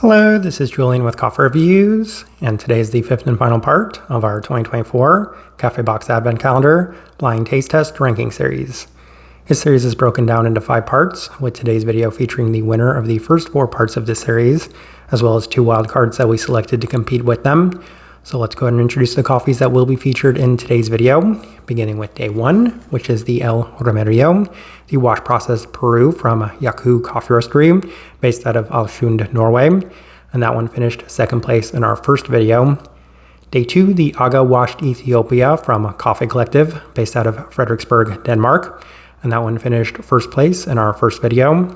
Hello, this is Julian with Coffee Reviews, and today is the fifth and final part of our 2024 KaffeBox Advent Calendar Blind Taste Test Ranking Series. This series is broken down into 5 parts, with today's video featuring the winner of the first 4 parts of this series, as well as 2 wildcards that we selected to compete with them. So let's go ahead and introduce the coffees that will be featured in today's video, beginning with day 1, which is the El Romerillo, the wash-processed Peru from Jacu Coffee Roastery, based out of Ålesund, Norway, and that one finished second place in our first video. Day 2, the Aga Washed Ethiopia from Coffee Collective, based out of Frederiksberg, Denmark, and that one finished first place in our first video.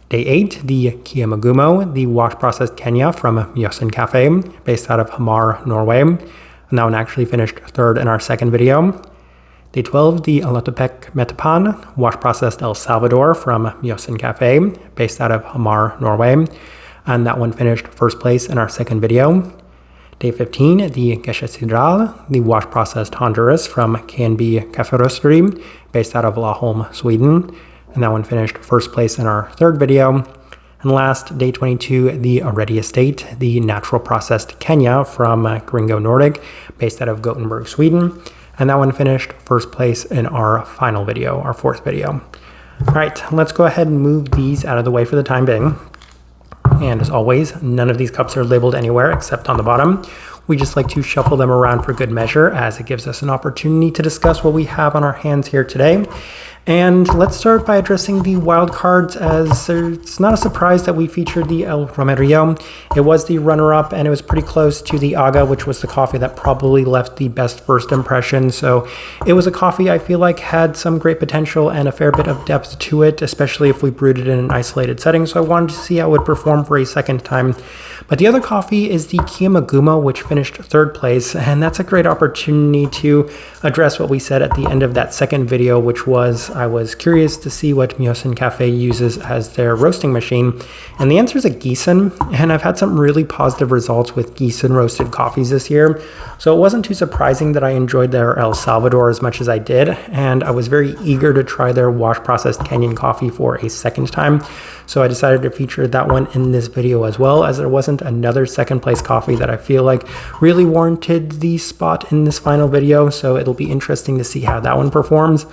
Day 8, the Kiamugumo, the wash-processed Kenya from Mjøsen Kaffe, based out of Hamar, Norway, and that one actually finished third in our second video. Day 12, the Alotepec Metapan, wash-processed El Salvador from Mjøsen Kaffe, based out of Hamar, Norway, and that one finished first place in our second video. Day 15, the Geisha Cidral, the wash-processed Honduras from K&B Kafferosteri, based out of Laholm, Sweden, and that one finished first place in our third video. And last, day 22, the Oreti Estate, the natural processed Kenya from Gringo Nordic, based out of Gothenburg, Sweden, and that one finished first place in our final video, our fourth video. All right, let's go ahead and move these out of the way for the time being. And as always, none of these cups are labeled anywhere except on the bottom. We just like to shuffle them around for good measure, as it gives us an opportunity to discuss what we have on our hands here today. And let's start by addressing the wild cards, as it's not a surprise that we featured the El Romerillo. It was the runner-up, and it was pretty close to the Aga, which was the coffee that probably left the best first impression. So it was a coffee I feel like had some great potential and a fair bit of depth to it, especially if we brewed it in an isolated setting. So I wanted to see how it would perform for a second time. But the other coffee is the Kiamugumo, which finished third place, and that's a great opportunity to address what we said at the end of that second video, which was I was curious to see what Mjøsen Kaffe uses as their roasting machine, and the answer is a Gießen, and I've had some really positive results with Gießen roasted coffees this year, so it wasn't too surprising that I enjoyed their El Salvador as much as I did, and I was very eager to try their wash-processed Kenyan coffee for a second time, so I decided to feature that one in this video as well, as there wasn't another second place coffee that I feel like really warranted the spot in this final video, so it'll be interesting to see how that one performs.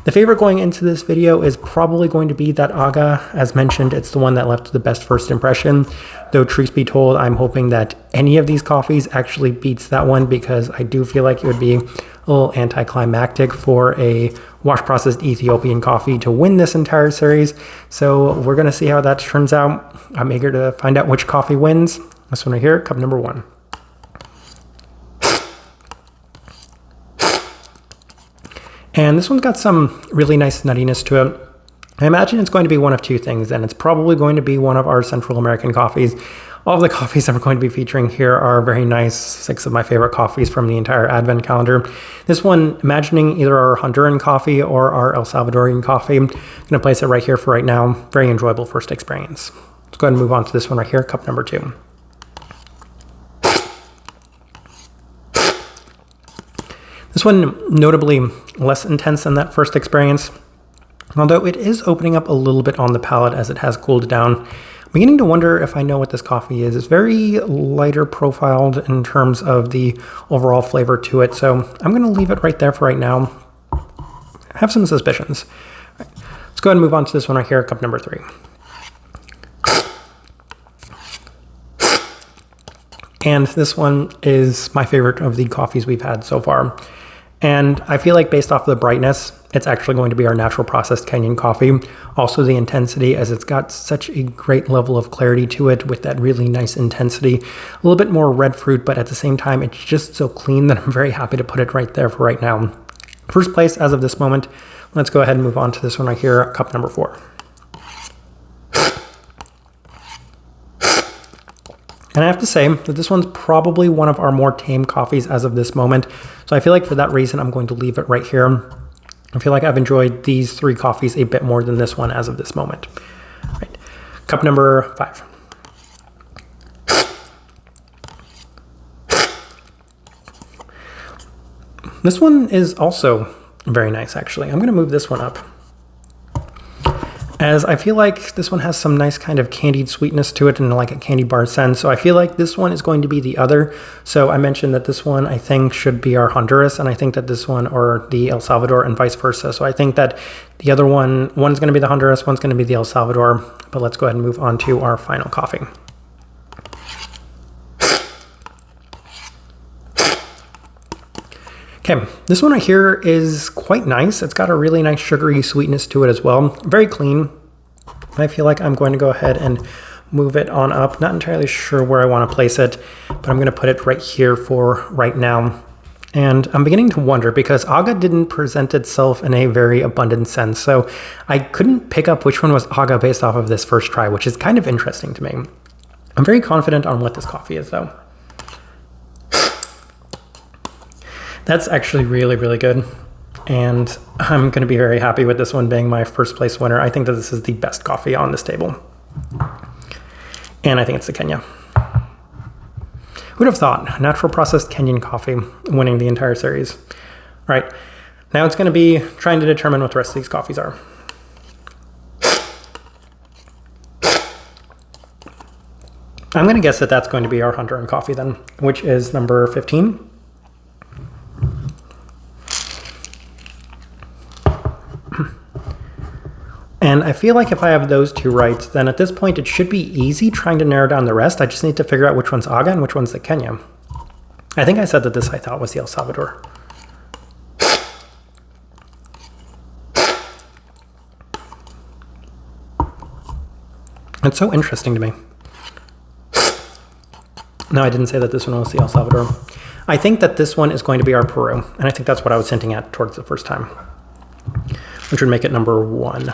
The favorite going into this video is probably going to be that Aga. As mentioned, it's the one that left the best first impression, though truth be told, I'm hoping that any of these coffees actually beats that one, because I do feel like it would be a little anticlimactic for a wash-processed Ethiopian coffee to win this entire series. So we're going to see how that turns out. I'm eager to find out which coffee wins. This one right here, cup number 1. And this one's got some really nice nuttiness to it. I imagine it's going to be one of 2 things, and it's probably going to be one of our Central American coffees. All of the coffees that we're going to be featuring here are very nice, 6 of my favorite coffees from the entire Advent calendar. This one, imagining either our Honduran coffee or our El Salvadorian coffee. I'm going to place it right here for right now. Very enjoyable first experience. Let's go ahead and move on to this one right here, cup number 2. This one, notably less intense than that first experience, although it is opening up a little bit on the palate as it has cooled down. I'm beginning to wonder if I know what this coffee is. It's very lighter profiled in terms of the overall flavor to it, so I'm going to leave it right there for right now. I have some suspicions. Right. Let's go ahead and move on to this one right here, cup number 3. And this one is my favorite of the coffees we've had so far. And I feel like based off the brightness, it's actually going to be our natural processed Kenyan coffee. Also the intensity, as it's got such a great level of clarity to it with that really nice intensity. A little bit more red fruit, but at the same time, it's just so clean that I'm very happy to put it right there for right now. First place as of this moment. Let's go ahead and move on to this one right here, cup number 4. And I have to say that this one's probably one of our more tame coffees as of this moment. So I feel like for that reason, I'm going to leave it right here. I feel like I've enjoyed these 3 coffees a bit more than this one as of this moment. All right. Cup number 5. This one is also very nice, actually. I'm going to move this one up. as I feel like this one has some nice kind of candied sweetness to it and like a candy bar sense. So I feel like this one is going to be the other. So I mentioned that this one I think should be our Honduras, and I think that this one or the El Salvador and vice versa. So I think that the other one's going to be the Honduras, one's going to be the El Salvador. But let's go ahead and move on to our final coffee. Okay, this one right here is quite nice. It's got a really nice sugary sweetness to it as well. Very clean. I feel like I'm going to go ahead and move it on up. Not entirely sure where I want to place it, but I'm going to put it right here for right now. And I'm beginning to wonder because Aga didn't present itself in a very abundant sense. So I couldn't pick up which one was Aga based off of this first try, which is kind of interesting to me. I'm very confident on what this coffee is though. That's actually really, really good. And I'm going to be very happy with this one being my first place winner. I think that this is the best coffee on this table. And I think it's the Kenya. Who'd have thought? Natural processed Kenyan coffee winning the entire series. All right, now it's going to be trying to determine what the rest of these coffees are. I'm going to guess that that's going to be our Honduran coffee then, which is number 15. And I feel like if I have those two right, then at this point it should be easy trying to narrow down the rest. I just need to figure out which one's Aga and which one's the Kenya. I think I said that this I thought was the El Salvador. It's so interesting to me. No, I didn't say that this one was the El Salvador. I think that this one is going to be our Peru, and I think that's what I was hinting at towards the first time, which would make it number 1.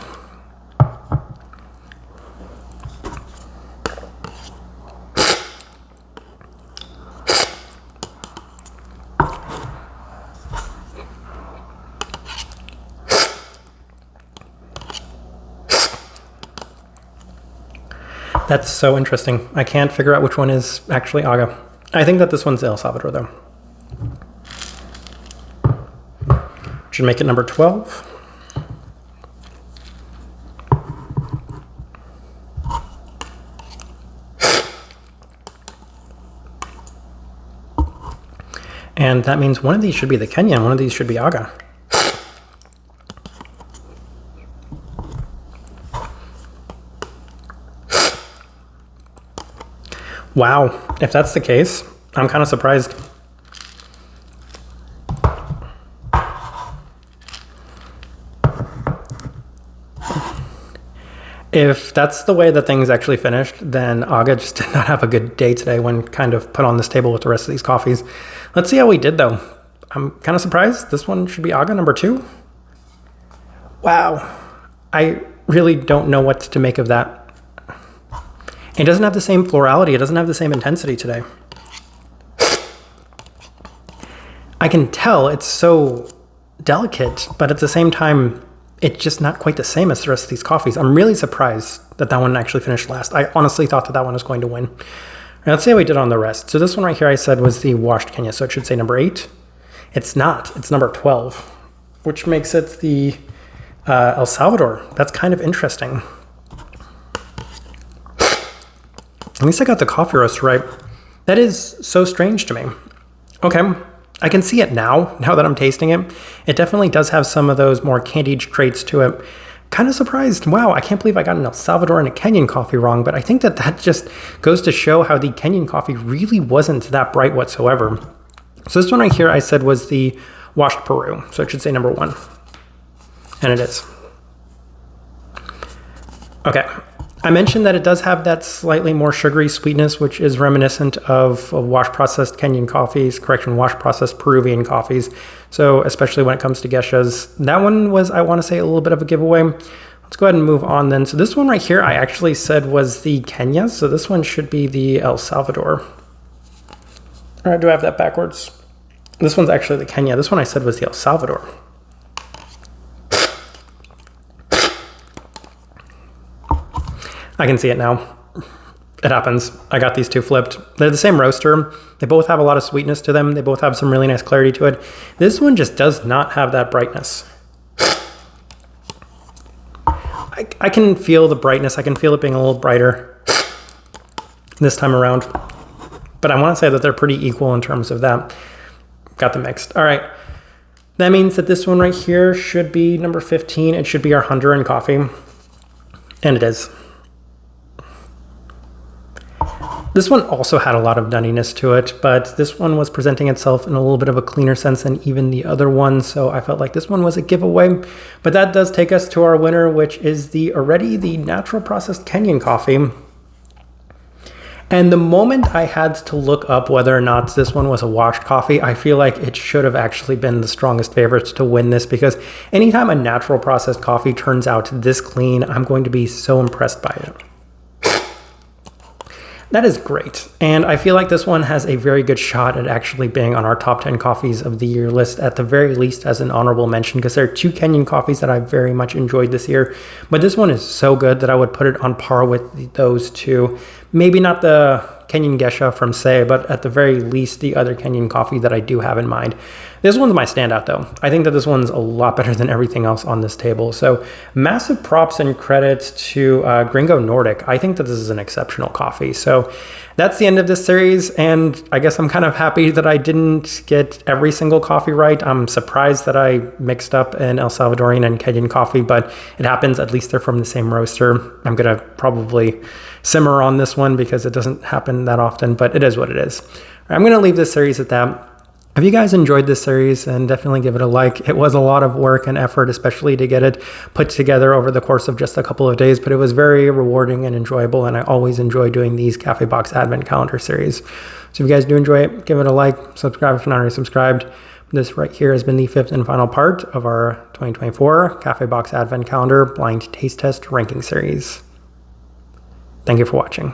That's so interesting. I can't figure out which one is actually Aga. I think that this one's El Salvador though. Should make it number 12. And that means one of these should be the Kenya and one of these should be Aga. Wow, if that's the case, I'm kind of surprised. If that's the way that things actually finished, then Aga just did not have a good day today when kind of put on this table with the rest of these coffees. Let's see how we did though. I'm kind of surprised. This one should be Aga number 2. Wow, I really don't know what to make of that. It doesn't have the same florality. It doesn't have the same intensity today. I can tell it's so delicate, but at the same time, it's just not quite the same as the rest of these coffees. I'm really surprised that that one actually finished last. I honestly thought that that one was going to win. Now, let's see how we did on the rest. So this one right here I said was the washed Kenya, so it should say number 8. It's not. It's number 12, which makes it the El Salvador. That's kind of interesting. At least I got the coffee roaster right. That is so strange to me. Okay, I can see it now that I'm tasting it. It definitely does have some of those more candied traits to it. Kind of surprised. Wow, I can't believe I got an El Salvador and a Kenyan coffee wrong, but I think that that just goes to show how the Kenyan coffee really wasn't that bright whatsoever. So this one right here I said was the washed Peru, so it should say number 1. And it is. Okay. I mentioned that it does have that slightly more sugary sweetness, which is reminiscent of wash-processed Kenyan coffees, wash-processed Peruvian coffees. So especially when it comes to Geishas. That one was, I want to say, a little bit of a giveaway. Let's go ahead and move on then. So this one right here, I actually said was the Kenya. So this one should be the El Salvador. Or do I have that backwards? This one's actually the Kenya. This one I said was the El Salvador. I can see it now. It happens. I got these two flipped. They're the same roaster. They both have a lot of sweetness to them. They both have some really nice clarity to it. This one just does not have that brightness. I can feel the brightness. I can feel it being a little brighter this time around. But I want to say that they're pretty equal in terms of that. Got them mixed. All right. That means that this one right here should be number 15. It should be our Honduran coffee. And it is. This one also had a lot of nuttiness to it, but this one was presenting itself in a little bit of a cleaner sense than even the other one, so I felt like this one was a giveaway. But that does take us to our winner, which is the Oreti, the natural processed Kenyan coffee. And the moment I had to look up whether or not this one was a washed coffee, I feel like it should have actually been the strongest favorites to win this, because anytime a natural processed coffee turns out this clean, I'm going to be so impressed by it. That is great. And I feel like this one has a very good shot at actually being on our top 10 coffees of the year list, at the very least as an honorable mention, because there are 2 Kenyan coffees that I very much enjoyed this year. But this one is so good that I would put it on par with those 2. Maybe not the Kenyan Geisha from Say, but at the very least the other Kenyan coffee that I do have in mind. This one's my standout though. I think that this one's a lot better than everything else on this table. So massive props and credits to Gringo Nordic. I think that this is an exceptional coffee. So that's the end of this series, and I guess I'm kind of happy that I didn't get every single coffee right. I'm surprised that I mixed up an El Salvadorian and Kenyan coffee, but it happens. At least they're from the same roaster. I'm gonna probably simmer on this one because it doesn't happen that often, but it is what it is. All right, I'm gonna leave this series at that. If you guys enjoyed this series, then definitely give it a like. It was a lot of work and effort, especially to get it put together over the course of just a couple of days, but it was very rewarding and enjoyable, and I always enjoy doing these KaffeBox Advent Calendar series. So if you guys do enjoy it, give it a like, subscribe if you're not already subscribed. This right here has been the 5th and final part of our 2024 KaffeBox Advent Calendar Blind Taste Test Ranking Series. Thank you for watching.